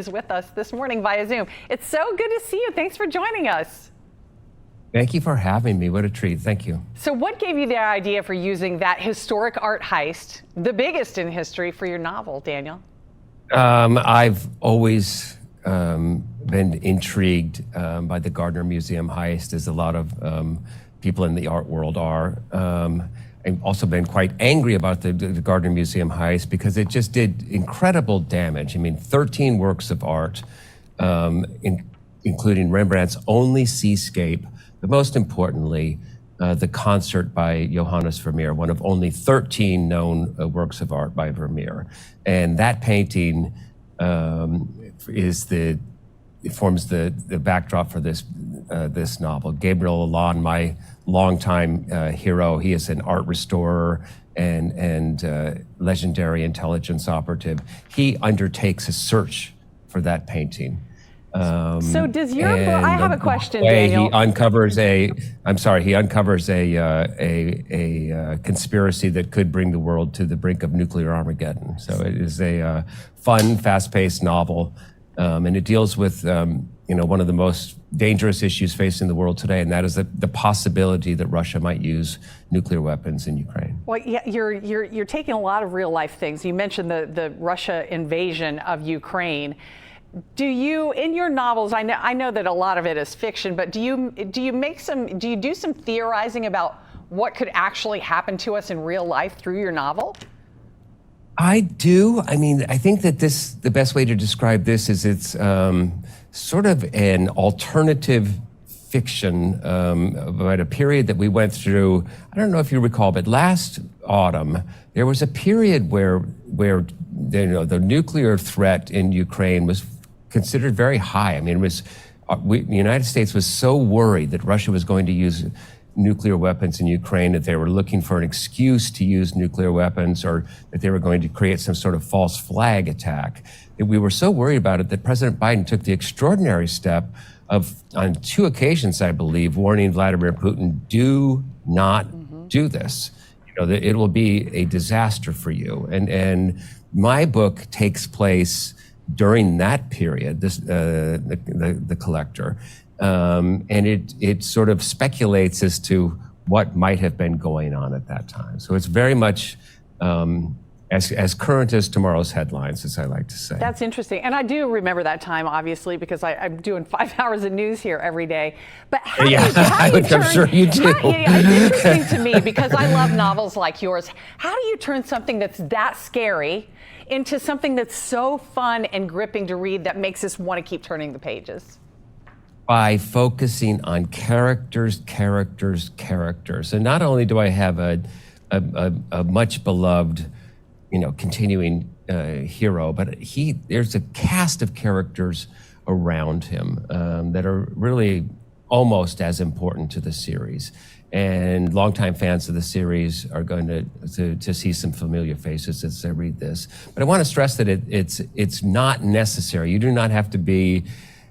Is with us this morning via Zoom. It's so good to see you. Thanks for joining us. Thank you for having me. What a treat. Thank you. So what gave you the idea for using that historic art heist, the biggest in history, for your novel, Daniel? I've always been intrigued by the Gardner Museum Heist, as a lot of people in the art world are. I've also been quite angry about the Gardner Museum Heist because it just did incredible damage. I mean, 13 works of art, including Rembrandt's only seascape, but most importantly, the concert by Johannes Vermeer, one of only 13 known works of art by Vermeer. And that painting forms the backdrop for this novel. Gabriel Alon, my longtime hero, he is an art restorer and legendary intelligence operative. He undertakes a search for that painting. So does your book, I have a question, Daniel. He uncovers a conspiracy that could bring the world to the brink of nuclear Armageddon. So it is a fun, fast-paced novel, and it deals with one of the most dangerous issues facing the world today, and that is the possibility that Russia might use nuclear weapons in Ukraine. Well, yeah, you're taking a lot of real-life things. You mentioned the Russia invasion of Ukraine. Do you, in your novels, I know that a lot of it is fiction, but do you do some theorizing about what could actually happen to us in real life through your novel? I do. I mean, I think that the best way to describe this is it's sort of an alternative fiction about a period that we went through. I don't know if you recall, but last autumn, there was a period where the nuclear threat in Ukraine was considered very high. I mean, the United States was so worried that Russia was going to use nuclear weapons in Ukraine, that they were looking for an excuse to use nuclear weapons, or that they were going to create some sort of false flag attack. That we were so worried about it that President Biden took the extraordinary step of, on 2 occasions, I believe, warning Vladimir Putin, do not do this. That it will be a disaster for you. And my book takes place during that period, the Collector. And it sort of speculates as to what might have been going on at that time. So it's very much as current as tomorrow's headlines, as I like to say. That's interesting. And I do remember that time, obviously, because I'm doing 5 hours of news here every day. But I'm sure you do. It's interesting to me because I love novels like yours. How do you turn something that's that scary into something that's so fun and gripping to read that makes us want to keep turning the pages? By focusing on characters. And not only do I have a much beloved, continuing hero, but there's a cast of characters around him that are really almost as important to the series. And longtime fans of the series are going to see some familiar faces as they read this. But I want to stress that it's not necessary. You do not have to be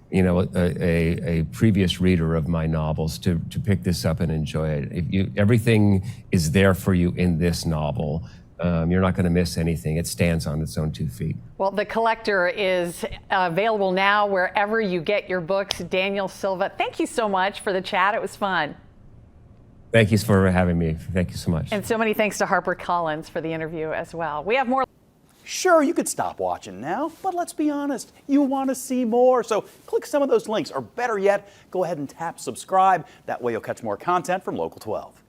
a previous reader of my novels to pick this up and enjoy it. Everything is there for you in this novel. You're not going to miss anything. It stands on its own 2 feet. Well, The Collector is available now wherever you get your books. Daniel Silva, thank you so much for the chat. It was fun. Thank you for having me. Thank you so much. And so many thanks to HarperCollins for the interview as well. We have more. Sure, you could stop watching now, but let's be honest, you want to see more. So click some of those links, or better yet, go ahead and tap subscribe. That way you'll catch more content from Local 12.